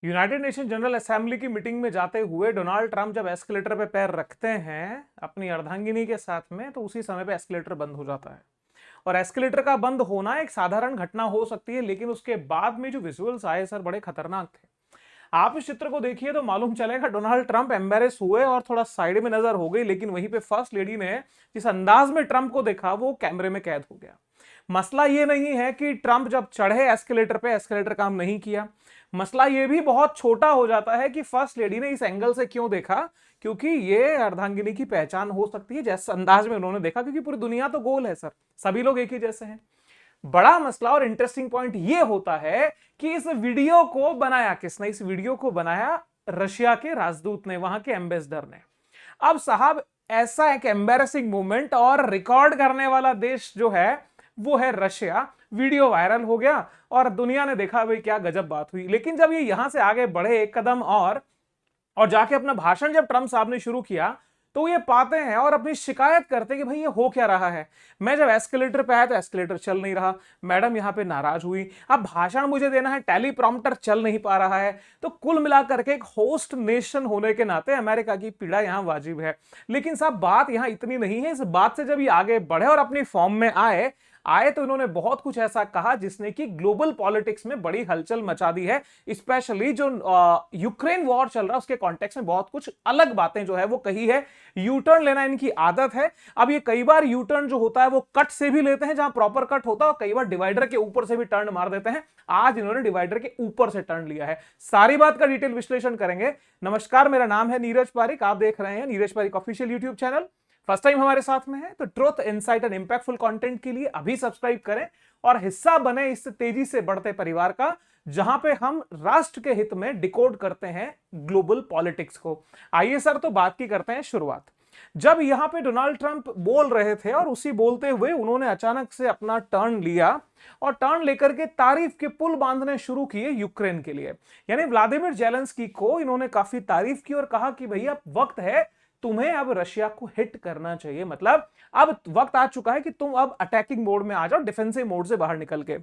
United nation general assembly की meeting में जाते हुए डोनाल्ड ट्रंप जब एस्केलेटर पे पैर रखते हैं अपनी अर्धांगिनी के साथ में, तो उसी समय पे एस्केलेटर बंद हो जाता है। और एस्केलेटर का बंद होना एक साधारण घटना हो सकती है, लेकिन उसके बाद में जो विजुअल्स आए सर, बड़े खतरनाक थे। आप इस चित्र को देखिए तो मालूम चलेगा डोनाल्ड ट्रंप एम्बेरेस हुए और थोड़ा साइड में नजर हो गई, लेकिन वहीं पे फर्स्ट लेडी ने जिस अंदाज में ट्रंप को देखा वो कैमरे में कैद हो गया। मसला ये नहीं है कि ट्रंप जब चढ़े एस्केलेटर पे एस्केलेटर काम नहीं किया। मसला ये भी बहुत छोटा हो जाता है कि फर्स्ट लेडी ने इस एंगल से क्यों देखा, क्योंकि ये अर्धांगिनी की पहचान हो सकती है जैसे अंदाज में उन्होंने देखा, क्योंकि पूरी दुनिया तो गोल है सर, सभी लोग एक ही जैसे हैं। बड़ा मसला और इंटरेस्टिंग पॉइंट ये होता है कि इस वीडियो को बनाया किसने? इस वीडियो को बनाया रशिया के राजदूत ने, वहां के एम्बेसडर ने। अब साहब, ऐसा एक एम्बेरसिंग मोमेंट और रिकॉर्ड करने वाला देश जो है वो है रशिया। वीडियो वायरल हो गया और दुनिया ने देखा भाई क्या गजब बात हुई। लेकिन जब ये यहां से आगे बढ़े एक कदम और जाके अपना भाषण जब ट्रंप साहब ने शुरू किया, तो ये पाते हैं और अपनी शिकायत करते हैं कि भाई ये हो क्या रहा है। मैं जब एस्केलेटर पे आया तो एस्केलेटर चल नहीं रहा, मैडम यहां पे नाराज हुई। अब भाषण मुझे देना है, टेलीप्रॉम्प्टर चल नहीं पा रहा है। तो कुल मिलाकर के एक होस्ट नेशन होने के नाते अमेरिका की पीड़ा यहां वाजिब है। लेकिन साहब बात यहां इतनी नहीं है। इस बात से जब ये आगे बढ़े और अपनी फॉर्म में आए तो इन्होंने बहुत कुछ ऐसा कहा जिसने कि ग्लोबल पॉलिटिक्स में बड़ी हलचल मचा दी है। स्पेशली जो यूक्रेन वॉर चल रहा है उसके कॉन्टेक्स्ट में बहुत कुछ अलग बातें जो है वो कही है। यू टर्न लेना इनकी आदत है। अब ये कई बार यू टर्न जो होता है वो कट से भी लेते हैं जहां प्रॉपर कट होता है, और कई बार डिवाइडर के ऊपर से भी टर्न मार देते हैं। आज इन्होंने डिवाइडर के ऊपर से टर्न लिया है। सारी बात का डिटेल विश्लेषण करेंगे। नमस्कार, मेरा नाम है नीरज पारिक, आप देख रहे हैं Neeraj Pareek official YouTube channel. First time हमारे साथ में है तो truth, insight and impactful content के लिए अभी सब्सक्राइब करें और हिस्सा बने इस तेजी से बढ़ते परिवार का, जहां पे हम राष्ट्र के हित में डिकोड करते हैं ग्लोबल पॉलिटिक्स को। आइए सर, तो बात की करते हैं शुरुआत। जब यहां पे डोनाल्ड ट्रंप बोल रहे थे और उसी बोलते हुए उन्होंने अचानक से अपना टर्न लिया और टर्न लेकर के तारीफ के पुल बांधने शुरू किए यूक्रेन के लिए। यानी व्लादिमीर जेलेंस्की को इन्होंने काफी तारीफ की और कहा कि भैया वक्त है, तुम्हें अब रशिया को हिट करना चाहिए। मतलब अब वक्त आ चुका है कि तुम अब अटैकिंग मोड में आ जाओ, डिफेंसिव मोड से बाहर निकल के।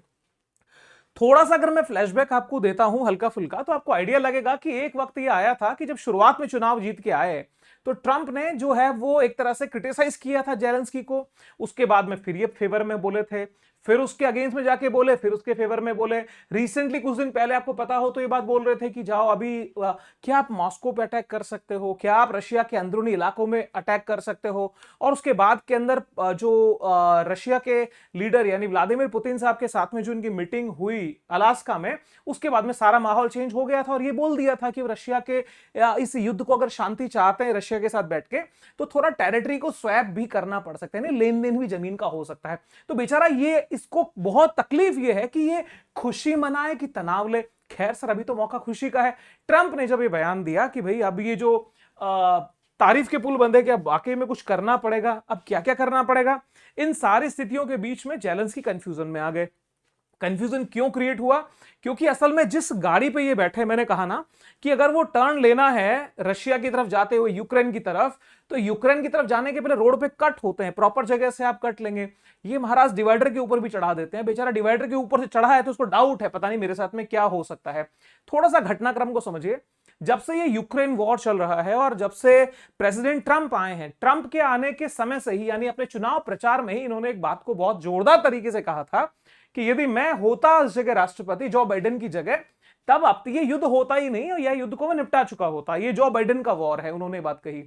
थोड़ा सा अगर मैं फ्लैशबैक आपको देता हूं हल्का फुल्का, तो आपको आइडिया लगेगा कि एक वक्त ये आया था कि जब शुरुआत में चुनाव जीत के आए तो ट्रंप ने जो है वो एक तरह से क्रिटिसाइज किया था जेलेंस्की को। उसके बाद में फिर ये फेवर में बोले थे, फिर उसके अगेंस्ट में जाके बोले, फिर उसके फेवर में बोले। रिसेंटली कुछ दिन पहले आपको पता हो तो ये बात बोल रहे थे कि जाओ अभी क्या आप मॉस्को पे अटैक कर सकते हो, क्या आप रशिया के अंदरूनी इलाकों में अटैक कर सकते हो। और उसके बाद के अंदर जो रशिया के लीडर यानी व्लादिमीर पुतिन साहब के साथ में जो इनकी मीटिंग हुई अलास्का में, उसके बाद में सारा माहौल चेंज हो गया था और ये बोल दिया था कि रशिया के इस युद्ध को अगर शांति चाहते हैं रशिया के साथ बैठ के, तो थोड़ा टेरिटरी को स्वैप भी करना पड़ सकता है, लेन देन भी जमीन का हो सकता है। तो बेचारा ये इसको बहुत तकलीफ ये है कि ये खुशी मनाए कि तनाव ले। खैर सर, अभी तो मौका खुशी का है। ट्रंप ने जब ये बयान दिया कि भाई अब ये जो तारीफ के पुल बंधे कि अब वाकई में कुछ करना पड़ेगा, अब क्या क्या करना पड़ेगा, इन सारी स्थितियों के बीच में जेलेंस्की कंफ्यूजन में आ गए। कंफ्यूजन क्यों क्रिएट हुआ? क्योंकि असल में जिस गाड़ी पे ये बैठे, मैंने कहा ना कि अगर वो टर्न लेना है रशिया की तरफ जाते हुए यूक्रेन की तरफ, तो यूक्रेन की तरफ जाने के पहले रोड पे कट होते हैं, प्रॉपर जगह से आप कट लेंगे। ये महाराज डिवाइडर के ऊपर भी चढ़ा देते हैं। बेचारा डिवाइडर के ऊपर से चढ़ा है तो उसको डाउट है, पता नहीं मेरे साथ में क्या हो सकता है। थोड़ा सा घटनाक्रम को समझिए। जब से ये यूक्रेन वॉर चल रहा है और जब से प्रेसिडेंट ट्रंप आए हैं, ट्रंप के आने के समय से ही यानी अपने चुनाव प्रचार में ही इन्होंने एक बात को बहुत जोरदार तरीके से कहा था कि यदि मैं होता उस जगह राष्ट्रपति जो बाइडेन की जगह, तब अब ये युद्ध होता ही नहीं और यह युद्ध को मैं निपटा चुका होता। ये जो बाइडेन का वॉर है, उन्होंने बात कही।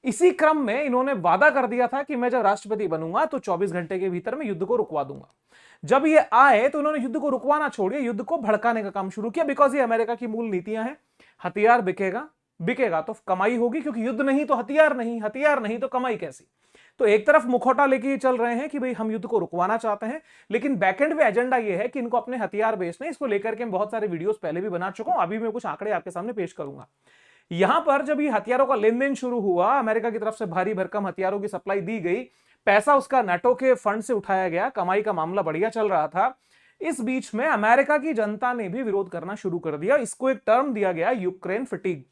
इसी क्रम में इन्होंने वादा कर दिया था कि मैं जब राष्ट्रपति बनूंगा तो 24 घंटे के भीतर मैं युद्ध को रुकवा दूंगा। जब ये आए तो उन्होंने युद्ध को रुकवाना छोड़िए, युद्ध को भड़काने का काम शुरू किया। बिकॉज ये अमेरिका की मूल नीतियां हैं, हथियार बिकेगा, बिकेगा तो कमाई होगी, क्योंकि युद्ध नहीं तो हथियार नहीं, हथियार नहीं तो कमाई कैसी। तो एक तरफ मुखौटा लेके चल रहे हैं कि भाई हम युद्ध को रुकवाना चाहते हैं, लेकिन बैकएंड पे एजेंडा ये है कि इनको अपने हथियार बेचने। इसको लेकर के मैं बहुत सारे वीडियोस पहले भी बना चुका हूं, अभी मैं कुछ आंकड़े आपके सामने पेश करूंगा। यहां पर जब ये हथियारों का लेन देन शुरू हुआ, अमेरिका की तरफ से भारी भरकम हथियारों की सप्लाई दी गई, पैसा उसका नाटो के फंड से उठाया गया, कमाई का मामला बढ़िया चल रहा था। इस बीच में अमेरिका की जनता ने भी विरोध करना शुरू कर दिया। इसको एक टर्म दिया गया यूक्रेन फटीग।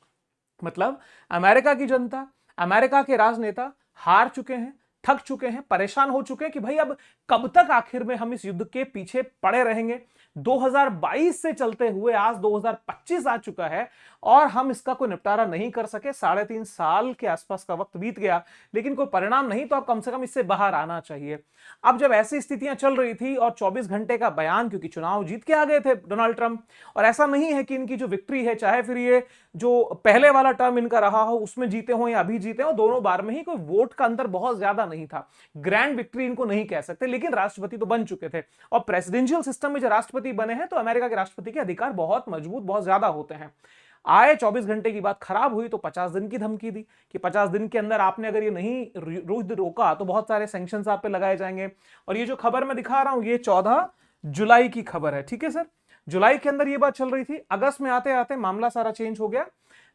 मतलब अमेरिका की जनता, अमेरिका के राजनेता हार चुके हैं, थक चुके हैं, परेशान हो चुके हैं कि भाई अब कब तक आखिर में हम इस युद्ध के पीछे पड़े रहेंगे। 2022 से चलते हुए आज 2025 आ चुका है और हम इसका कोई निपटारा नहीं कर सके। 3.5 साल के आसपास का वक्त बीत गया, लेकिन कोई परिणाम नहीं, तो अब कम से कम इससे बाहर आना चाहिए। अब जब ऐसी स्थितियां चल रही थी और 24 घंटे का बयान, क्योंकि चुनाव जीत के आ गए थे डोनाल्ड ट्रंप, और ऐसा नहीं है कि इनकी जो विक्ट्री है, चाहे फिर ये जो पहले वाला टर्म इनका रहा हो उसमें जीते हो या अभी जीते हो, दोनों बार में ही कोई वोट का अंतर बहुत ज्यादा नहीं था। ग्रैंड विक्ट्री इनको नहीं कह सकते, लेकिन राष्ट्रपति तो बन चुके थे। और प्रेसिडेंशियल सिस्टम में जो राष्ट्रपति बने हैं तो अमेरिका के राष्ट्रपति के अधिकार बहुत मजबूत, बहुत ज्यादा होते हैं। आए 24 घंटे की बात खराब हुई तो 50 दिन की धमकी दी कि 50 दिन के अंदर आपने अगर ये नहीं रोका तो बहुत सारे सैंक्शंस आप पे लगाए जाएंगे। और ये जो खबर मैं दिखा रहा हूं ये 14 जुलाई की खबर है, ठीक है सर। जुलाई के अंदर ये बात चल रही थी। अगस्त में आते आते मामला सारा चेंज हो गया।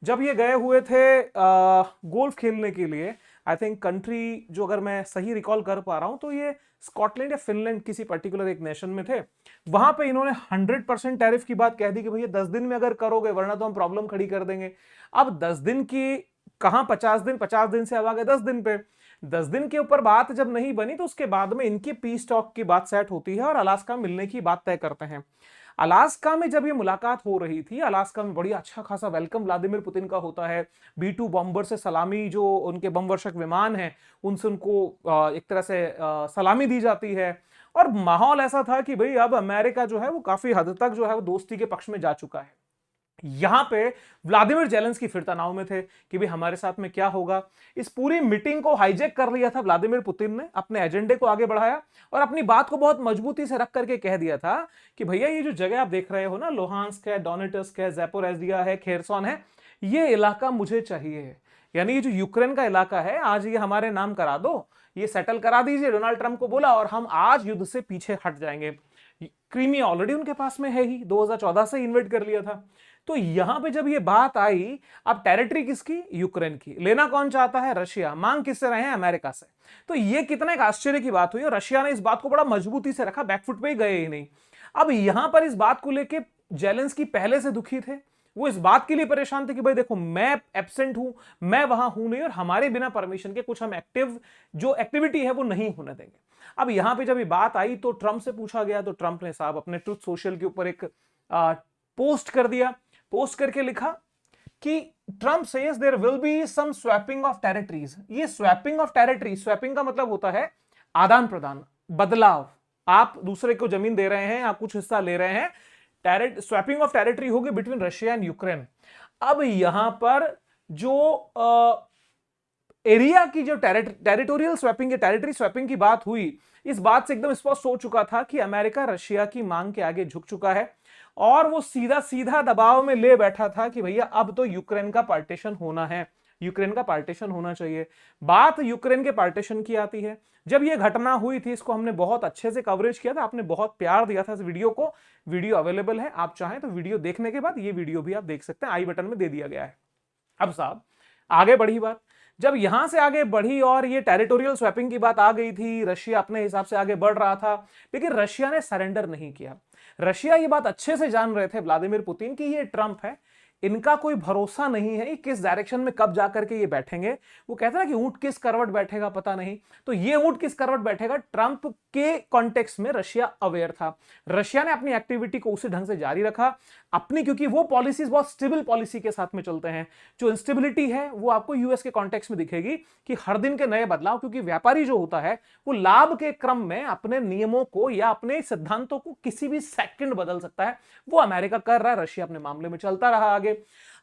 जब ये गए हुए थे गोल्फ खेलने के लिए, आई थिंक कंट्री जो अगर मैं सही रिकॉल कर पा रहा हूं तो ये स्कॉटलैंड या फिनलैंड किसी पर्टिकुलर एक नेशन में थे। वहां पे इन्होंने 100% टैरिफ की बात कह दी कि भैया 10 दिन में अगर करोगे वरना तो हम प्रॉब्लम खड़ी कर देंगे। अब 10 दिन की कहां 50 दिन, 50 दिन से अब आ गए 10 दिन पे। 10 दिन के ऊपर बात जब नहीं बनी तो उसके बाद में इनकी पीस टॉक की बात सेट होती है और अलास्का मिलने की बात तय करते हैं। अलास्का में जब ये मुलाकात हो रही थी, अलास्का में बड़ी अच्छा खासा वेलकम व्लादिमीर पुतिन का होता है। B-2 बॉम्बर से सलामी, जो उनके बम वर्षक विमान हैं उनसे उनको एक तरह से सलामी दी जाती है। और माहौल ऐसा था कि भाई अब अमेरिका जो है वो काफी हद तक जो है वो दोस्ती के पक्ष में जा चुका है। यहां पे व्लादिमीर जेलेंस्की फिर तनाव में थे कि भाई हमारे साथ में क्या होगा। इस पूरी मीटिंग को हाईजैक कर लिया था व्लादिमीर पुतिन ने, अपने एजेंडे को आगे बढ़ाया और अपनी बात को बहुत मजबूती से रख करके कह दिया था कि भैया ये जो जगह आप देख रहे हो ना, लोहांस्क है, डोनेट्स्क है, ज़ैपोरिज़िया है, खेरसॉन है, ये इलाका मुझे चाहिए। यानी ये जो यूक्रेन का इलाका है आज ये हमारे नाम करा दो, ये सेटल करा दीजिए, डोनाल्ड ट्रंप को बोला, और हम आज युद्ध से पीछे हट जाएंगे। क्रीमिया ऑलरेडी उनके पास में है ही, 2014 से इन्वेट कर लिया था। तो यहां पे जब ये बात आई, अब टेरिटरी किसकी? यूक्रेन की। लेना कौन चाहता है? रशिया। मांग किससे रहे हैं? अमेरिका से। तो ये कितना एक आश्चर्य की बात हुई और रशिया ने इस बात को बड़ा मजबूती से रखा, बैकफुट पे ही गए ही नहीं। अब यहां पर इस बात को लेके जेलेंस्की पहले से दुखी थे। वो इस बात के लिए परेशान थे कि भाई देखो मैं एब्सेंट हूं, मैं वहां हूं नहीं और हमारे बिना परमिशन के कुछ हम जो एक्टिविटी है वो नहीं होने देंगे। अब यहां पे जब ये बात आई तो ट्रंप से पूछा गया तो ट्रंप ने साहब अपने ट्रुथ सोशल के ऊपर एक पोस्ट कर दिया। पोस्ट करके लिखा कि Trump says there will be some swapping of territories. ये स्वैपिंग ऑफ टेरिटरी, स्वैपिंग का मतलब होता है आदान प्रदान, बदलाव। आप दूसरे को जमीन दे रहे हैं, आप कुछ हिस्सा ले रहे हैं, स्वैपिंग ऑफ टेरिटरी होगी बिटवीन रशिया एंड यूक्रेन। अब यहां पर जो एरिया की जो टेरिटोरियल स्वैपिंग या टेरिटरी स्वैपिंग की बात हुई, इस बात से एकदम स्पष्ट हो चुका था कि अमेरिका रशिया की मांग के आगे झुक चुका है और वो सीधा सीधा दबाव में ले बैठा था कि भैया अब तो यूक्रेन का पार्टीशन होना है, यूक्रेन का पार्टीशन होना चाहिए। बात यूक्रेन के पार्टीशन की आती है। जब ये घटना हुई थी इसको हमने बहुत अच्छे से कवरेज किया था, आपने बहुत प्यार दिया था इस वीडियो को। वीडियो अवेलेबल है, आप चाहें तो वीडियो देखने के बाद ये वीडियो भी आप देख सकते हैं, आई बटन में दे दिया गया है। अब साहब आगे बढ़ी बात, जब यहां से आगे बढ़ी और ये टेरिटोरियल स्वैपिंग की बात आ गई थी, रशिया अपने हिसाब से आगे बढ़ रहा था, लेकिन रशिया ने सरेंडर नहीं किया। रशिया ये बात अच्छे से जान रहे थे व्लादिमीर पुतिन की ये ट्रंप है, इनका कोई भरोसा नहीं है किस डायरेक्शन में कब जाकर के ये बैठेंगे। वो कहते हैं ना कि ऊंट किस करवट बैठेगा पता नहीं, तो ये ऊंट किस करवट बैठेगा, ट्रंप के कॉन्टेक्स्ट में रशिया अवेयर था। रशिया ने अपनी एक्टिविटी को उसी ढंग से जारी रखा अपनी, क्योंकि वो पॉलिसीज बहुत स्टेबल पॉलिसी के साथ में चलते हैं। जो इंस्टेबिलिटी है वो आपको यूएस के कॉन्टेक्स्ट में दिखेगी कि हर दिन के नए बदलाव, क्योंकि व्यापारी जो होता है वो लाभ के क्रम में अपने नियमों को या अपने सिद्धांतों को किसी भी सेकंड बदल सकता है। वो अमेरिका कर रहा है, रशिया अपने मामले में चलता रहा आगे।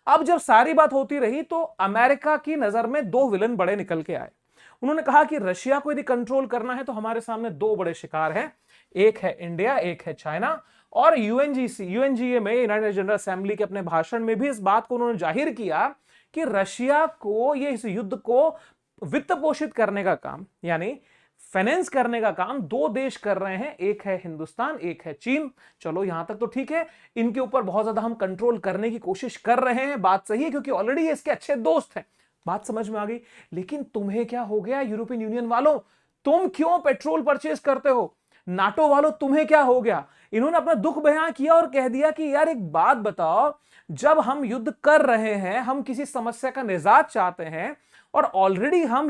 अब जब सारी बात होती रही तो अमेरिका की नजर में दो विलन बड़े निकल के आए। उन्होंने कहा कि रशिया को यदि कंट्रोल करना है तो हमारे सामने दो बड़े शिकार हैं, एक है इंडिया, एक है चाइना। और यूएनजीए में, यूनाइटेड जनरल असेंबली के अपने भाषण में भी इस बात को उन्होंने जाहिर किया कि रशिया को ये इस युद्ध को वित्त पोषित करने का काम, यानी फाइनेंस करने का काम दो देश कर रहे हैं, एक है हिंदुस्तान, एक है चीन। चलो यहां तक तो ठीक है, इनके ऊपर बहुत ज्यादा हम कंट्रोल करने की कोशिश कर रहे हैं, बात सही है, क्योंकि ऑलरेडी ये इसके अच्छे दोस्त हैं, बात समझ में आ गई। लेकिन तुम्हें क्या हो गया यूरोपियन यूनियन वालों, तुम क्यों पेट्रोल परचेज करते हो? नाटो वालों तुम्हें क्या हो गया? इन्होंने अपना दुख बयां किया और कह दिया कि यार एक बात बताओ, जब हम युद्ध कर रहे हैं, हम किसी समस्या का निजात चाहते हैं और ऑलरेडी हम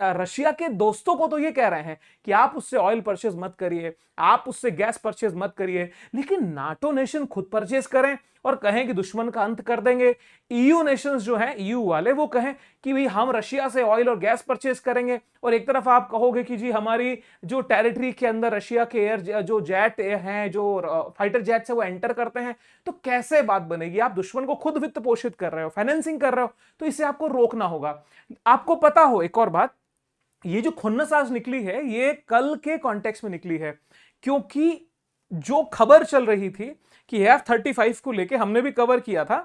रशिया के दोस्तों को तो ये कह रहे हैं कि आप उससे ऑयल परचेज मत करिए, आप उससे गैस परचेज मत करिए, लेकिन नाटो नेशन खुद परचेज करें और कहें कि दुश्मन का अंत कर देंगे। ईयू नेशंस जो हैं, ईयू वाले, वो कहें कि भाई हम रशिया से ऑयल और गैस परचेज करेंगे, और एक तरफ आप कहोगे कि जी हमारी जो टेरिटरी के अंदर रशिया के एयर जो जेट हैं, जो फाइटर जेट्स है, वो एंटर करते हैं। तो कैसे बात बनेगी? आप दुश्मन को खुद वित्त पोषित कर रहे हो, फाइनेंसिंग कर रहे हो, तो इसे आपको रोकना होगा। आपको पता हो एक और बात, ये जो खुन्नस आज निकली है, ये कल के कॉन्टेक्स्ट में निकली है, क्योंकि जो खबर चल रही थी कि F-35 को लेके, हमने भी कवर किया था,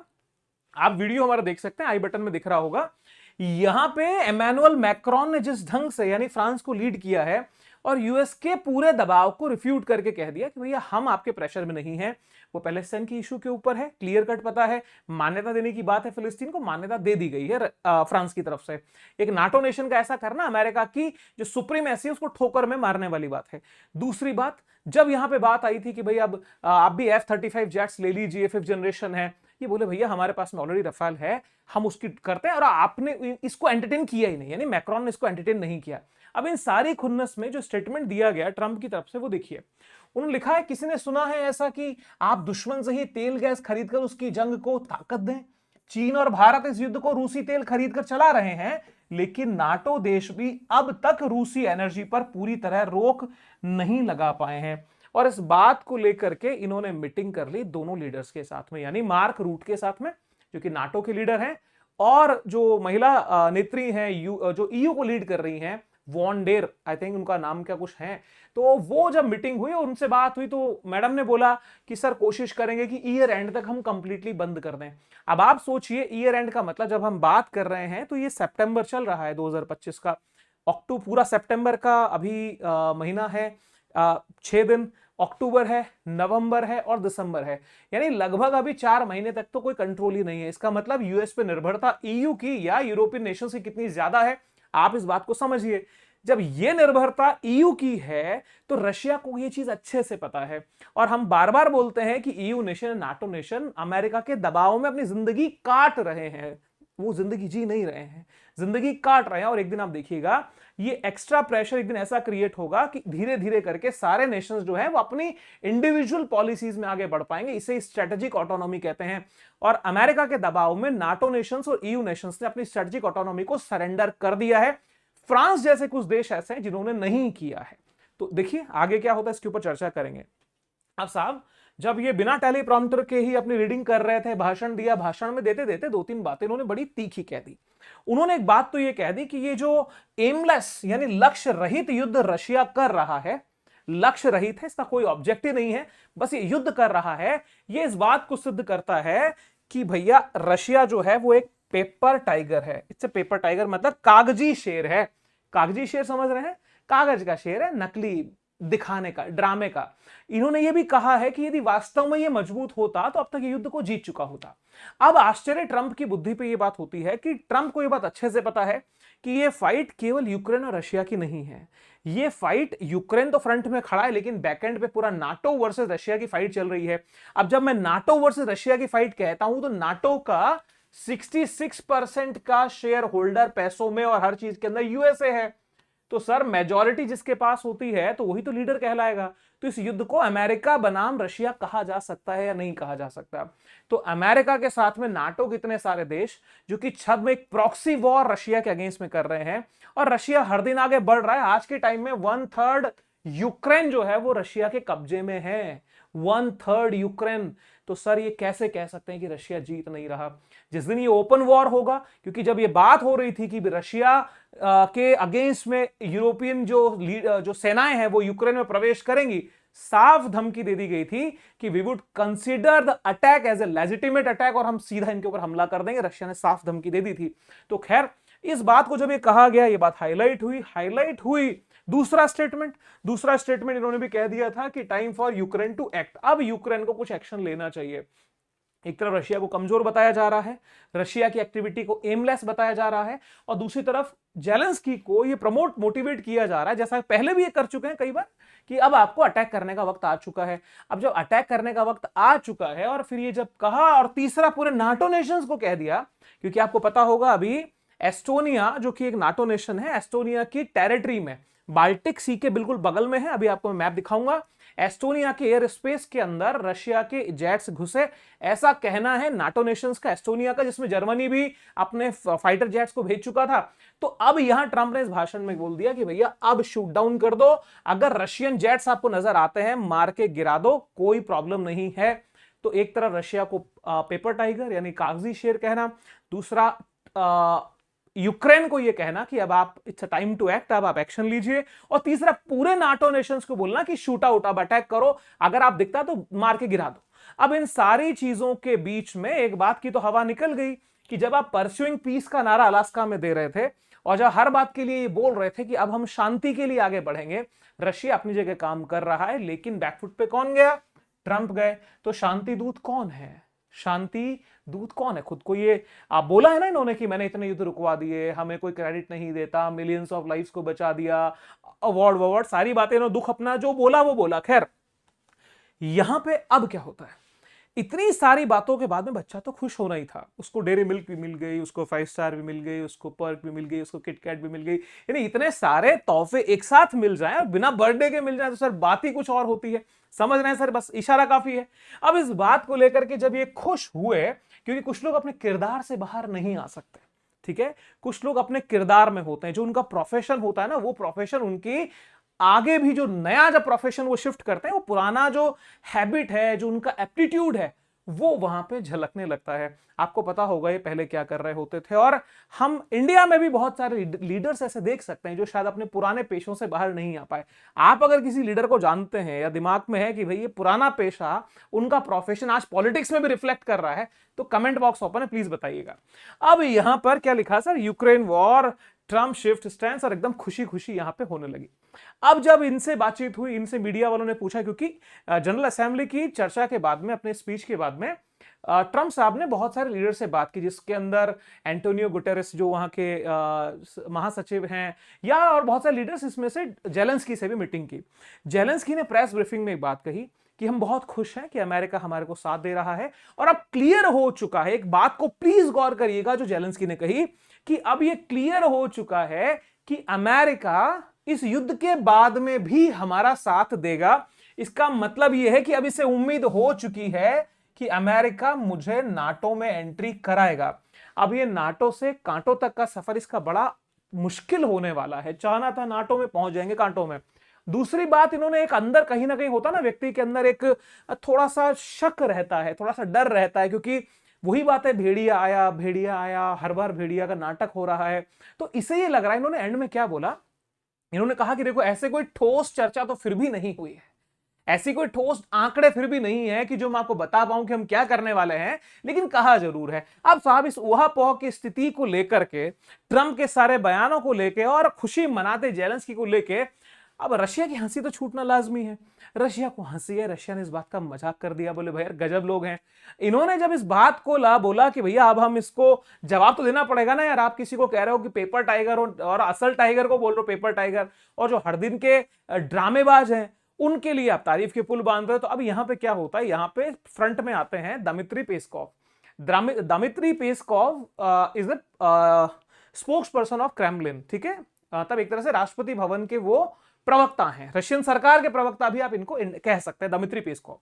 आप वीडियो हमारा देख सकते हैं, आई बटन में दिख रहा होगा। यहां पे इमैनुअल मैक्रोन ने जिस ढंग से, यानी फ्रांस को लीड किया है और यूएस के पूरे दबाव को रिफ्यूट करके कह दिया कि भैया हम आपके प्रेशर में नहीं हैं, वो पैलेस्टाइन की इशू के ऊपर है, क्लियर कट पता है, मान्यता देने की बात है, फिलिस्तीन को मान्यता दे दी गई है फ्रांस की तरफ से। एक नाटो नेशन का ऐसा करना अमेरिका की जो सुप्रीमेसी है उसको ठोकर में मारने वाली बात है। दूसरी बात, जब यहां पे बात आई थी कि भाई अब आप भी F-35 जेट्स ले लीजिए, 5th जनरेशन है, ये बोले भैया हमारे पास में ऑलरेडी रफाल है, हम उसकी करते हैं, और आपने इसको एंटरटेन किया ही नहीं, यानी मैक्रोन ने इसको एंटरटेन नहीं किया। अब इन सारी खुन्नस में जो स्टेटमेंट दिया गया ट्रंप की तरफ से, वो देखिए, उन्होंने लिखा है, किसी ने सुना है ऐसा कि आप दुश्मन से ही तेल गैस खरीदकर उसकी जंग को ताकत दें? चीन और भारत इस युद्ध को रूसी तेल खरीदकर चला रहे हैं, लेकिन नाटो देश भी अब तक रूसी एनर्जी पर पूरी तरह रोक नहीं लगा पाए हैं। और इस बात को लेकर के इन्होंने मीटिंग कर ली दोनों लीडर्स के साथ में, यानी मार्क रूट के साथ में, जो कि नाटो के लीडर हैं, और जो महिला नेत्री हैं जो ईयू को लीड कर रही हैं, वॉन डेर, आई थिंक उनका नाम क्या कुछ है। तो वो जब मीटिंग हुई और उनसे बात हुई, तो मैडम ने बोला कि सर कोशिश करेंगे कि ईयर एंड तक हम कंप्लीटली बंद कर दें। अब आप सोचिए, ईयर एंड का मतलब, जब हम बात कर रहे हैं तो ये सितंबर चल रहा है 2025 का, अक्टूबर, पूरा सितंबर का अभी महीना है, 6 दिन, अक्टूबर है, नवंबर है और दिसंबर है, यानी लगभग अभी 4 महीने तक तो कोई कंट्रोल ही नहीं है। इसका मतलब यूएस पे निर्भरता ईयू की या यूरोपियन नेशंस की कितनी ज्यादा है, आप इस बात को समझिए। जब ये निर्भरता ईयू की है तो रशिया को ये चीज अच्छे से पता है, और हम बार बार बोलते हैं कि EU nation, NATO nation America के दबाव में अपनी जिंदगी काट रहे हैं, वो जिंदगी जी नहीं रहे हैं, जिंदगी काट रहे हैं। और एक दिन आप देखिएगा, ये एक्स्ट्रा प्रेशर एक दिन ऐसा क्रिएट होगा कि धीरे धीरे करके सारे नेशंस जो हैं वो अपनी इंडिविजुअल पॉलिसीज में आगे बढ़ पाएंगे। इसे स्ट्रेटेजिक ऑटोनॉमी कहते हैं, और अमेरिका के दबाव में नाटो नेशंस और ईयू नेशंस ने अपनी स्ट्रेटेजिक ऑटोनॉमी को सरेंडर कर दिया है। फ्रांस जैसे कुछ देश ऐसे हैं जिन्होंने नहीं किया है। तो देखिए आगे क्या होता है, इसके ऊपर चर्चा करेंगे। अब साहब, जब ये बिना टेलीप्रॉम्प्टर के ही अपनी रीडिंग कर रहे थे, भाषण दिया, भाषण में देते देते 2-3 बातें इन्होंने बड़ी तीखी कह दी। उन्होंने एक बात तो ये कह दी कि ये जो एमलेस यानी लक्ष्य रहित युद्ध रशिया कर रहा है, लक्ष्य रहित है, इसका कोई ऑब्जेक्टिव नहीं है, बस ये युद्ध कर रहा है, ये इस बात को सिद्ध करता है कि भैया रशिया जो है वो एक पेपर टाइगर है। इससे पेपर टाइगर मतलब कागजी शेर है। कागजी शेर समझ रहे हैं, कागज का शेर है, नकली, दिखाने का, ड्रामे का। इन्होंने ये भी कहा है कि यदि वास्तव में ये मजबूत होता तो अब तक ये युद्ध को जीत चुका होता। अब आश्चर्य ट्रंप की बुद्धि पे ये बात होती है कि ट्रंप को ये बात अच्छे से पता है कि ये फाइट केवल यूक्रेन और रशिया की नहीं है। ये फाइट, यूक्रेन तो फ्रंट में खड़ा है, लेकिन बैकएंड पे पूरा नाटो वर्सेस रशिया की फाइट चल रही है। अब जब मैं नाटो वर्सेस रशिया की फाइट कहता हूं, तो नाटो का 66% का शेयर होल्डर पैसों में और हर चीज के अंदर यूएसए है। तो सर, मेजॉरिटी जिसके पास होती है तो वही तो लीडर कहलाएगा। तो इस युद्ध को अमेरिका बनाम रशिया कहा जा सकता है या नहीं कहा जा सकता? तो अमेरिका के साथ में नाटो के इतने सारे देश जो कि छद में एक प्रॉक्सी वॉर रशिया के अगेंस्ट में कर रहे हैं, और रशिया हर दिन आगे बढ़ रहा है। आज के टाइम में 1/3 यूक्रेन जो है वो रशिया के कब्जे में है, 1/3 यूक्रेन। तो सर, ये कैसे कह सकते हैं कि रशिया जीत नहीं रहा? जिस दिन ये ओपन वॉर होगा, क्योंकि जब ये बात हो रही थी कि रशिया के अगेंस्ट में यूरोपियन जो सेनाएं हैं वो यूक्रेन में प्रवेश करेंगी, साफ धमकी दे दी गई थी कि we would consider the attack as a legitimate attack, और हम सीधा इनके ऊपर हमला कर देंगे। रशिया ने साफ धमकी दे दी थी। तो खैर, इस बात को जब ये कहा गया, ये बात हाईलाइट हुई। दूसरा स्टेटमेंट इन्होंने भी कह दिया था कि time for Ukraine to act. अब यूक्रेन को कुछ एक्शन लेना चाहिए। एक तरफ रशिया को कमजोर बताया जा रहा है, रशिया की एक्टिविटी को एमलेस बताया जा रहा है, और दूसरी तरफ जेलेंस्की को ये मोटिवेट किया जा रहा है, जैसा पहले भी ये कर चुके हैं कई बार, कि अब आपको अटैक करने का वक्त आ चुका है। अब जब अटैक करने का वक्त आ चुका है, और फिर ये जब कहा, और तीसरा पूरे नाटो नेशंस को कह दिया, क्योंकि आपको पता होगा अभी एस्टोनिया जो कि एक नाटो नेशन है, एस्टोनिया की टेरिटरी में, बाल्टिक सी के बिल्कुल बगल में है, अभी आपको मैं मैप दिखाऊंगा, एस्टोनिया के एयर स्पेस के अंदर रशिया के जेट्स घुसे, ऐसा कहना है नाटो नेशंस का, एस्टोनिया का, जिसमें जर्मनी भी अपने फाइटर जेट्स को भेज चुका था। तो अब यहां ट्रंप ने इस भाषण में बोल दिया कि भैया अब शूट डाउन कर दो, अगर रशियन जेट्स आपको नजर आते हैं मार के गिरा दो, कोई प्रॉब्लम नहीं है। तो एक तरफ रशिया को पेपर टाइगर यानी कागजी शेर कहना, दूसरा यूक्रेन को यह कहना कि अब आप इट्स टाइम टू एक्ट, अब आप एक्शन लीजिए, और तीसरा पूरे नाटो नेशंस को बोलना कि शूट आउट, अब अटैक करो, अगर आप दिखता तो मार के गिरा दो। अब इन सारी चीजों के बीच में एक बात की तो हवा निकल गई कि जब आप परस्यूइंग पीस का नारा अलास्का में दे रहे थे और जब हर बात के लिए ये बोल रहे थे कि अब हम शांति के लिए आगे बढ़ेंगे, रशिया अपनी जगह काम कर रहा है, लेकिन बैकफुट पे कौन गया? ट्रंप गए। तो शांति दूत कौन है? शांति दूत कौन है? खुद को ये आप बोला है ना इन्होंने कि मैंने इतने युद्ध रुकवा दिए, हमें कोई क्रेडिट नहीं देता, मिलियंस ऑफ लाइफ्स को बचा दिया, अवार्ड सारी बातें इन्होंने, दुख अपना जो बोला वो बोला। खैर यहां पे अब क्या होता है, इतनी सारी बातों के बाद में बच्चा तो खुश होना ही था, उसको डेयरी मिल्क भी मिल गई, उसको 5 स्टार भी मिल गई, उसको पर्क भी मिल गई, उसको किटकैट भी मिल गई, यानी इतने सारे तोहफे एक साथ मिल जाएं और बिना बर्थडे के मिल जाएं तो सर बात ही कुछ और होती है। समझ रहे हैं सर? बस इशारा काफी है। अब इस बात को लेकर के जब ये खुश हुए, क्योंकि कुछ लोग अपने किरदार से बाहर नहीं आ सकते, ठीक है, कुछ लोग अपने किरदार में होते हैं, जो उनका प्रोफेशन होता है ना, वो प्रोफेशन उनकी आगे भी जो नया जब प्रोफेशन वो शिफ्ट करते हैं, वो पुराना जो हैबिट है, जो उनका एप्टीट्यूड है, वो वहां पे झलकने लगता है। आपको पता होगा ये पहले क्या कर रहे होते थे, और हम इंडिया में भी बहुत सारे लीडर्स ऐसे देख सकते हैं जो शायद अपने पुराने पेशों से बाहर नहीं आ पाए। आप अगर किसी लीडर को जानते हैं या दिमाग में है कि भाई ये पुराना पेशा, उनका प्रोफेशन आज पॉलिटिक्स में भी रिफ्लेक्ट कर रहा है, तो कमेंट बॉक्स ओपन है, प्लीज बताइएगा। अब यहां पर क्या लिखा sir? Ukraine war, Trump shift stand, और एकदम खुशी खुशी यहां पे होने लगी। अब जब इनसे बातचीत हुई, इनसे मीडिया वालों ने पूछा, क्योंकि जनरल असेंबली की चर्चा के बाद में, अपने स्पीच के बाद में ट्रंप साहब ने बहुत सारे लीडर से बात की, जिसके अंदर एंटोनियो गुटेरेस जो वहां के महासचिव हैं, या और बहुत सारे लीडर्स, इसमें से जेलेंस्की से भी मीटिंग की। जेलेंस्की ने प्रेस ब्रीफिंग में एक बात कही कि हम बहुत खुश हैं कि अमेरिका हमारे को साथ दे रहा है, और अब क्लियर हो चुका है, एक बात को प्लीज गौर करिएगा जो जेलेंस्की ने कही, कि अब यह क्लियर हो चुका है कि अमेरिका इस युद्ध के बाद में भी हमारा साथ देगा। इसका मतलब यह है कि अब इसे उम्मीद हो चुकी है कि अमेरिका मुझे नाटो में एंट्री कराएगा। अब ये नाटो से कांटों तक का सफर इसका बड़ा मुश्किल होने वाला है। चाहना था नाटो में, पहुंच जाएंगे कांटों में। दूसरी बात, इन्होंने एक अंदर कहीं ना कहीं होता ना व्यक्ति के अंदर एक थोड़ा सा शक रहता है, थोड़ा सा डर रहता है, क्योंकि वही बात है, भेड़िया आया, हर बार भेड़िया का नाटक हो रहा है। तो इसे ये लग रहा है, इन्होंने एंड में क्या बोला, इन्होंने कहा कि देखो ऐसे कोई ठोस चर्चा तो फिर भी नहीं हुई है, ऐसी कोई ठोस आंकड़े फिर भी नहीं है कि जो मैं आपको बता पाऊं कि हम क्या करने वाले हैं, लेकिन कहा जरूर है। अब साहब इस ऊहापोह की स्थिति को लेकर के, ट्रंप के सारे बयानों को लेकर और खुशी मनाते जेलेंस्की को लेकर, अब रशिया की हंसी तो छूटना लाजमी है। रशिया को हंसी है, रशिया ने इस बात का मजाक कर दिया, बोले भाई यार गजब लोग हैं। इन्होंने जब इस बात को बोला कि भैया अब हम इसको जवाब तो देना पड़ेगा ना यार, आप किसी को कह रहे हो कि पेपर टाइगर और असल टाइगर को बोल रहे हो पेपर टाइगर, और जो हर दिन के ड्रामेबाज हैं उनके लिए आप तारीफ के पुल बांध रहे हो। तो अब यहां पे क्या होता है, यहां पे फ्रंट में आते हैं Dmitry Peskov. Dmitry Peskov is the spokesperson of Kremlin, ठीक है, तब एक तरह से राष्ट्रपति भवन के वो प्रवक्ता हैं, रशियन सरकार के प्रवक्ता भी आप इनको कह सकते हैं, दमित्री पेस्कॉव।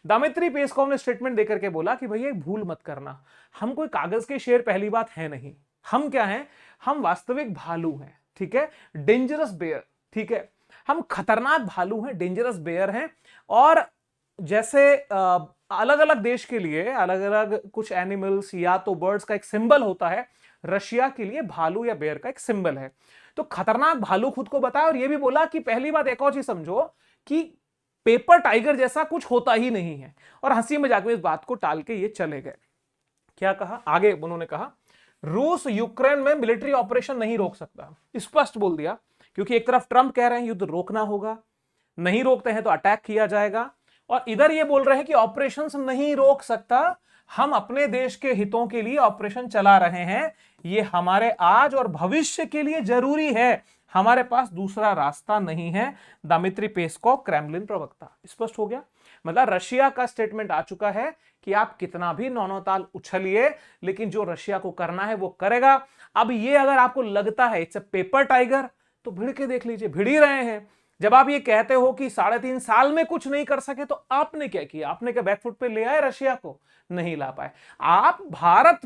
दमित्री पेस्कॉव ने स्टेटमेंट देकर के बोला कि भैया भूल मत करना, हम कोई कागज के शेर पहली बात है नहीं, हम क्या हैं, हम वास्तविक भालू हैं, ठीक है, डेंजरस बेयर, ठीक है, हम खतरनाक भालू हैं, डेंजरस बेयर हैं। और जैसे अलग अलग देश के लिए अलग अलग कुछ एनिमल्स या तो बर्ड्स का एक सिंबल होता है, रशिया के लिए भालू या बेयर का एक सिंबल है। तो खतरनाक भालू खुद को बताया, और यह भी बोला कि पहली बात एक और चीज समझो कि पेपर टाइगर जैसा कुछ होता ही नहीं है। और हंसी मजाक में इस बात को टाल के ये चले गए। क्या कहा आगे? उन्होंने कहा रूस यूक्रेन में मिलिट्री ऑपरेशन नहीं रोक सकता, स्पष्ट बोल दिया, क्योंकि एक तरफ ट्रंप कह रहे हैं युद्ध रोकना होगा, नहीं रोकते हैं तो अटैक किया जाएगा, और इधर ये बोल रहे हैं कि ऑपरेशंस नहीं रोक सकता, हम अपने देश के हितों के लिए ऑपरेशन चला रहे हैं, ये हमारे आज और भविष्य के लिए जरूरी है, हमारे पास दूसरा रास्ता नहीं है। दमित्री पेस्कॉव, क्रेमलिन प्रवक्ता। स्पष्ट हो गया। मतलब रशिया का स्टेटमेंट आ चुका है कि आप कितना भी नौनौताल उछलिए, लेकिन जो रशिया को करना है वो करेगा। अब ये अगर आपको लगता है इट्स अ पेपर टाइगर, तो भिड़ के देख लीजिए, भिड़ ही रहे हैं। जब आप ये कहते हो कि 3.5 साल में कुछ नहीं कर सके, तो आपने क्या किया? आपने क्या बैकफुट पे ले आए रशिया को? नहीं ला पाए। आप भारत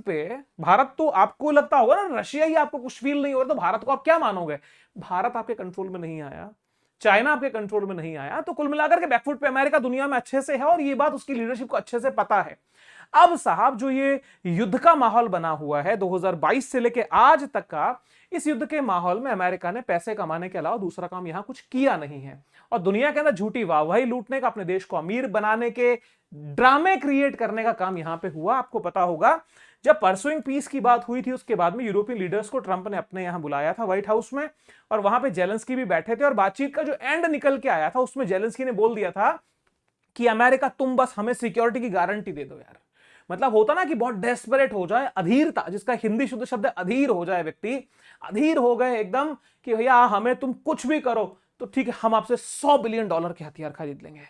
तो आपको लगता होगा ना रशिया ही आपको कुछ फील नहीं हो रहा, तो भारत को आप क्या मानोगे? भारत आपके कंट्रोल में नहीं आया, चाइना आपके कंट्रोल में नहीं आया, तो कुल मिलाकर के बैकफुट पे अमेरिका दुनिया में अच्छे से है, और ये बात उसकी लीडरशिप को अच्छे से पता है। अब साहब जो ये युद्ध का माहौल बना हुआ है 2022 से लेके आज तक का, इस युद्ध के माहौल में अमेरिका ने पैसे कमाने के अलावा दूसरा काम यहां कुछ किया नहीं है, और दुनिया के अंदर झूठी वाहवाही लूटने का, अपने देश को अमीर बनाने के ड्रामे क्रिएट करने का काम यहां पे हुआ। आपको पता होगा जब परसुइंग पीस की बात हुई थी, उसके बाद में यूरोपियन लीडर्स को ट्रंप ने अपने यहां बुलाया था व्हाइट हाउस में, और वहां पे जेलेंस्की भी बैठे थे, और बातचीत का जो एंड निकल के आया था उसमें जेलेंस्की ने बोल दिया था कि अमेरिका तुम बस हमें सिक्योरिटी की गारंटी दे दो यार। मतलब होता ना कि बहुत डेस्परेट हो जाए, अधीरता, जिसका हिंदी शुद्ध शब्द अधीर हो जाए, व्यक्ति अधीर हो गए एकदम कि भैया हमें तुम कुछ भी करो तो ठीक है, हम आपसे $100 बिलियन के हथियार खरीद लेंगे,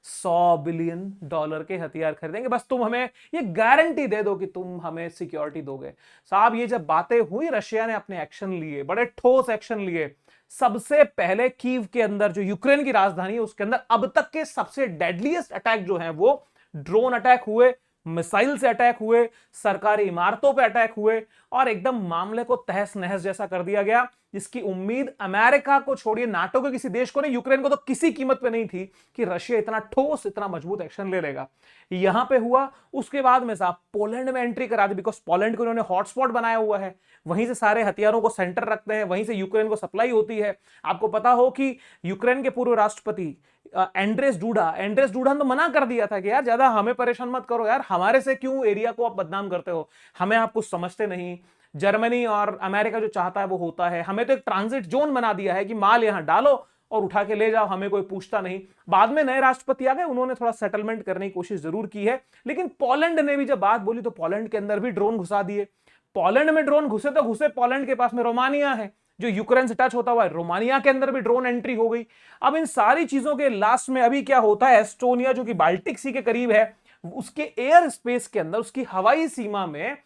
$100 बिलियन के हथियार खरीदेंगे, बस तुम हमें ये गारंटी दे दो कि तुम हमें सिक्योरिटी दोगे। साहब ये जब बातें हुई, रशिया ने अपने एक्शन लिए, बड़े ठोस एक्शन लिए। सबसे पहले कीव के अंदर, जो यूक्रेन की राजधानी है, उसके अंदर अब तक के सबसे डेडलीस्ट अटैक जो हैं वो ड्रोन अटैक हुए, मिसाइल से अटैक हुए, सरकारी इमारतों पे अटैक हुए, और एकदम मामले को तहस नहस जैसा कर दिया गया, जिसकी उम्मीद अमेरिका को छोड़िए, नाटो के किसी देश को नहीं, यूक्रेन को तो किसी कीमत पे नहीं थी कि रशिया इतना ठोस, इतना मजबूत एक्शन ले लेगा। यहां पे हुआ। उसके बाद में साहब पोलैंड में एंट्री करा दी, बिकॉज पोलैंड को उन्होंने हॉटस्पॉट बनाया हुआ है, वहीं से सारे हथियारों को सेंटर रखते हैं, वहीं से यूक्रेन को सप्लाई होती है। आपको पता हो कि यूक्रेन के पूर्व राष्ट्रपति एंड्रेस डूडा ने तो मना कर दिया था कि यार ज्यादा हमें परेशान मत करो यार, हमारे से क्यों एरिया को आप बदनाम करते हो, हमें आप कुछ समझते नहीं। जर्मनी और अमेरिका जो चाहता है वो होता है, हमें तो एक ट्रांजिट जोन बना दिया है कि माल यहां डालो और उठा के ले जाओ, हमें कोई पूछता नहीं। बाद में नए राष्ट्रपति आ गए, उन्होंने थोड़ा सेटलमेंट करने की कोशिश जरूर की है, लेकिन पोलैंड ने भी जब बात बोली तो पोलैंड के अंदर भी ड्रोन घुसा दिए। पोलैंड में ड्रोन घुसे तो घुसे, पोलैंड के पास में रोमानिया है जो यूक्रेन से टच होता हुआ है, रोमानिया के अंदर भी ड्रोन एंट्री हो गई। अब इन सारी चीजों के लास्ट में अभी क्या होता है, एस्टोनिया जो कि बाल्टिक सी के करीब है, उसके एयर स्पेस के अंदर, उसकी हवाई सीमा में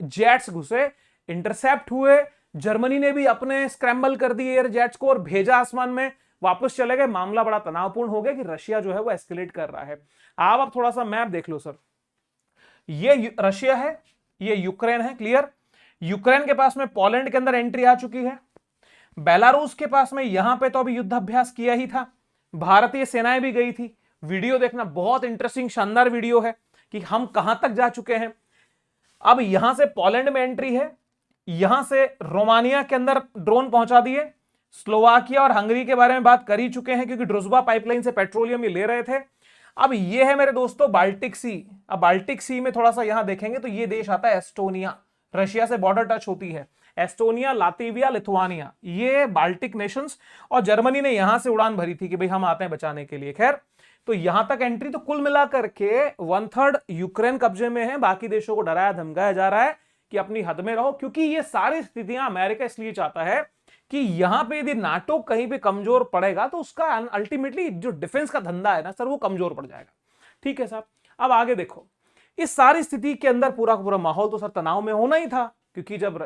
जेट्स घुसे, इंटरसेप्ट हुए। जर्मनी ने भी अपने स्क्रैम्बल कर दिए एयर जेट्स को और भेजा आसमान में, वापस चले गए। मामला बड़ा तनावपूर्ण हो गया कि रशिया जो है वो एस्केलेट कर रहा है। आप थोड़ा सा मैप देख लो सर, ये रशिया है, ये यूक्रेन है, क्लियर। यूक्रेन के पास में पोलैंड के अंदर एंट्री आ चुकी है, बेलारूस के पास में यहां पे तो अभी युद्धाभ्यास किया ही था, भारतीय सेनाएं भी गई थी। वीडियो देखना, बहुत इंटरेस्टिंग शानदार वीडियो है कि हम कहां तक जा चुके हैं। अब यहां से पोलैंड में एंट्री है, यहां से रोमानिया के अंदर ड्रोन पहुंचा दिए, स्लोवाकिया और हंगरी के बारे में बात कर ही चुके हैं क्योंकि ड्रुजबा पाइपलाइन से पेट्रोलियम ये ले रहे थे। अब ये है मेरे दोस्तों बाल्टिक सी। अब बाल्टिक सी में थोड़ा सा यहां देखेंगे तो ये देश आता है एस्टोनिया, रशिया से बॉर्डर टच होती है। एस्टोनिया, लातविया, लिथुआनिया, ये बाल्टिक नेशंस, और जर्मनी ने यहां से उड़ान भरी थी कि भाई हम आते हैं बचाने के लिए। खैर, तो यहां तक एंट्री, तो कुल मिलाकर के 1/3 यूक्रेन कब्जे में है, बाकी देशों को डराया धमकाया जा रहा है कि अपनी हद में रहो, क्योंकि ये सारी स्थितियां अमेरिका इसलिए चाहता है कि यहां पे यदि नाटो कहीं पे कमजोर पड़ेगा तो उसका अल्टीमेटली जो डिफेंस का धंधा है ना सर, वो कमजोर पड़ जाएगा। ठीक है साहब, अब आगे देखो, इस सारी स्थिति के अंदर पूरा का पूरा माहौल तो सर तनाव में होना ही था, क्योंकि जब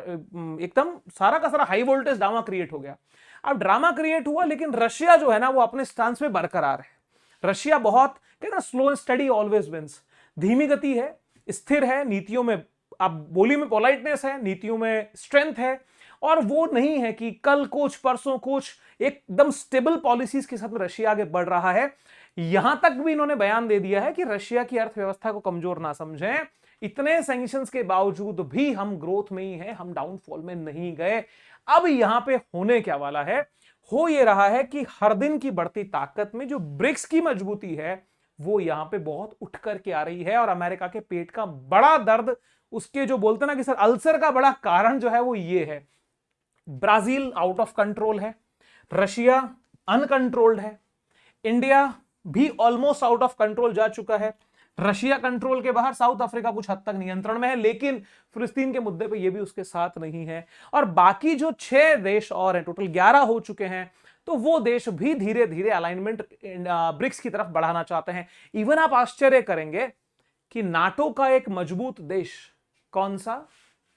एकदम सारा का सारा हाई वोल्टेज ड्रामा क्रिएट हो गया। अब ड्रामा क्रिएट हुआ, लेकिन रशिया जो है ना वो अपने स्टांस पे बरकरार है। रशिया बहुत कहते ना slow and steady always wins, धीमी गति है, स्थिर है, नीतियों में, अब बोली में पोलाइटनेस है, नीतियों में स्ट्रेंथ है, और वो नहीं है कि कल कुछ परसों कुछ, एकदम स्टेबल पॉलिसीज के साथ में रशिया आगे बढ़ रहा है। यहां तक भी इन्होंने बयान दे दिया है कि रशिया की अर्थव्यवस्था को कमजोर ना समझें, इतने सैंक्शंस के बावजूद भी हम ग्रोथ में ही हैं, हम डाउनफॉल में नहीं गए। अब यहां पे होने क्या वाला है, हो ये रहा है कि हर दिन की बढ़ती ताकत में जो ब्रिक्स की मजबूती है वो यहां पे बहुत उठ करके आ रही है, और अमेरिका के पेट का बड़ा दर्द, उसके जो बोलते ना कि सर अल्सर का बड़ा कारण जो है वो ये है। ब्राजील आउट ऑफ कंट्रोल है, रशिया अनकंट्रोल्ड है, इंडिया भी ऑलमोस्ट आउट ऑफ कंट्रोल जा चुका है, रशिया कंट्रोल के बाहर, साउथ अफ्रीका कुछ हद तक नियंत्रण में है, लेकिन फिलिस्तीन के मुद्दे पे ये भी उसके साथ नहीं है, और बाकी जो 6 देश और हैं, टोटल 11 हो चुके हैं, तो वो देश भी धीरे धीरे अलाइनमेंट ब्रिक्स की तरफ बढ़ाना चाहते हैं। इवन आप आश्चर्य करेंगे कि नाटो का एक मजबूत देश कौन सा,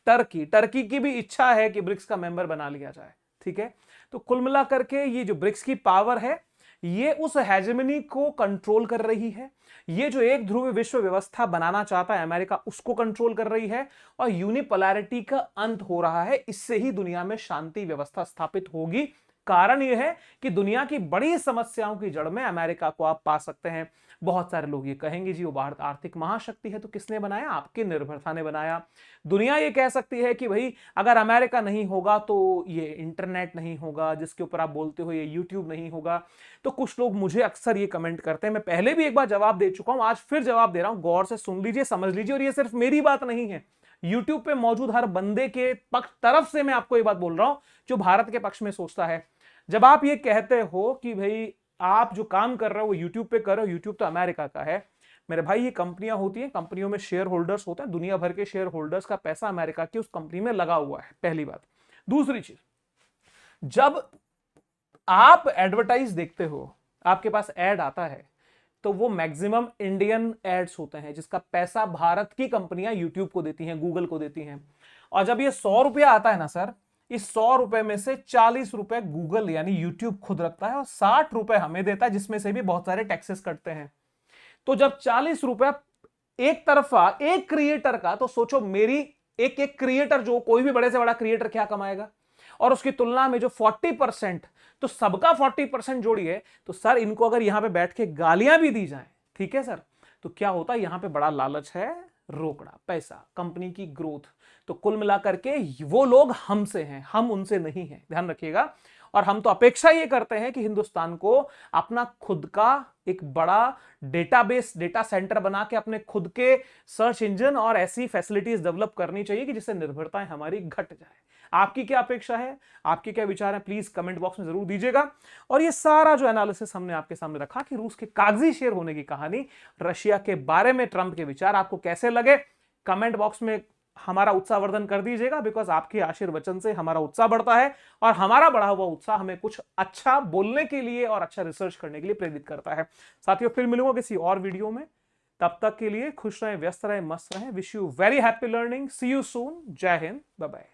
टर्की, टर्की की भी इच्छा है कि ब्रिक्स का मेंबर बना लिया जाए। ठीक है, तो कुल मिलाकर के ये जो ब्रिक्स की पावर है ये उस हेजेमनी को कंट्रोल कर रही है, ये जो एक ध्रुव विश्व व्यवस्था बनाना चाहता है अमेरिका उसको कंट्रोल कर रही है, और यूनिपोलैरिटी का अंत हो रहा है। इससे ही दुनिया में शांति व्यवस्था स्थापित होगी। कारण यह है कि दुनिया की बड़ी समस्याओं की जड़ में अमेरिका को आप पा सकते हैं। बहुत सारे लोग ये कहेंगे जी वो आर्थिक महाशक्ति है, तो किसने बनाया? आपकी निर्भरता ने बनाया। दुनिया ये कह सकती है कि भाई अगर अमेरिका नहीं होगा तो ये इंटरनेट नहीं होगा, जिसके ऊपर आप बोलते हो ये यूट्यूब नहीं होगा। तो कुछ लोग मुझे अक्सर ये कमेंट करते हैं, मैं पहले भी एक बार जवाब दे चुका हूं, आज फिर जवाब दे रहा हूं, गौर से सुन लीजिए, समझ लीजिए। और ये सिर्फ मेरी बात नहीं है, यूट्यूब पे मौजूद हर बंदे के पक्ष तरफ से मैं आपको ये बात बोल रहा हूं जो भारत के पक्ष में सोचता है। जब आप ये कहते हो कि भाई आप जो काम कर रहे हो वो यूट्यूब पे कर रहे हो, यूट्यूब तो अमेरिका का है, मेरे भाई ये कंपनियां होती हैं, कंपनियों में शेयर होल्डर्स होते हैं, दुनिया भर के शेयर होल्डर्स का पैसा अमेरिका की उस कंपनी में लगा हुआ है, पहली बात। दूसरी चीज, जब आप एडवर्टाइज देखते हो, आपके पास एड आता है, तो वो मैक्सिमम इंडियन एड्स होते हैं जिसका पैसा भारत की कंपनियां यूट्यूब को देती हैं, गूगल को देती हैं। और जब ये 100 रुपया आता है ना सर, इस 100 रुपए में से 40 रुपए गूगल यानी यूट्यूब खुद रखता है और 60 रुपए हमें देता है, जिसमें से भी बहुत सारे टैक्सेस कटते हैं। तो जब 40 रुपया एक तरफा एक क्रिएटर का, तो सोचो मेरी एक एक क्रिएटर, जो कोई भी बड़े से बड़ा क्रिएटर क्या कमाएगा, और उसकी तुलना में जो 40%, तो सबका 40% जोड़िए, तो सर इनको अगर यहां पे बैठ के गालियां भी दी जाए, ठीक है सर, तो क्या होता है, यहां पे बड़ा लालच है, रोकड़ा, पैसा, कंपनी की ग्रोथ। तो कुल मिलाकर के वो लोग हमसे हैं, हम उनसे नहीं हैं, ध्यान रखिएगा। और हम तो अपेक्षा ये करते हैं कि हिंदुस्तान को अपना खुद का एक बड़ा डेटाबेस, डेटा सेंटर बना के अपने खुद के सर्च इंजन और ऐसी फैसिलिटीज डेवलप करनी चाहिए कि जिससे निर्भरताएं हमारी घट जाए। आपकी क्या अपेक्षा है, आपके क्या विचार हैं, प्लीज कमेंट बॉक्स में जरूर दीजिएगा। और ये सारा जो एनालिसिस हमने आपके सामने रखा कि रूस के कागजी शेर होने की कहानी, रशिया के बारे में ट्रंप के विचार आपको कैसे लगे, कमेंट बॉक्स में हमारा उत्साहवर्धन कर दीजिएगा। बिकॉज आपके आशीर्वचन से हमारा उत्साह बढ़ता है और हमारा बढ़ा हुआ उत्साह हमें कुछ अच्छा बोलने के लिए और अच्छा रिसर्च करने के लिए प्रेरित करता है। साथियों, फिर मिलूंगा किसी और वीडियो में, तब तक के लिए खुश रहें, व्यस्त रहें, मस्त रहें। Wish you very happy learning. See you soon. जय हिंद, बाय बाय।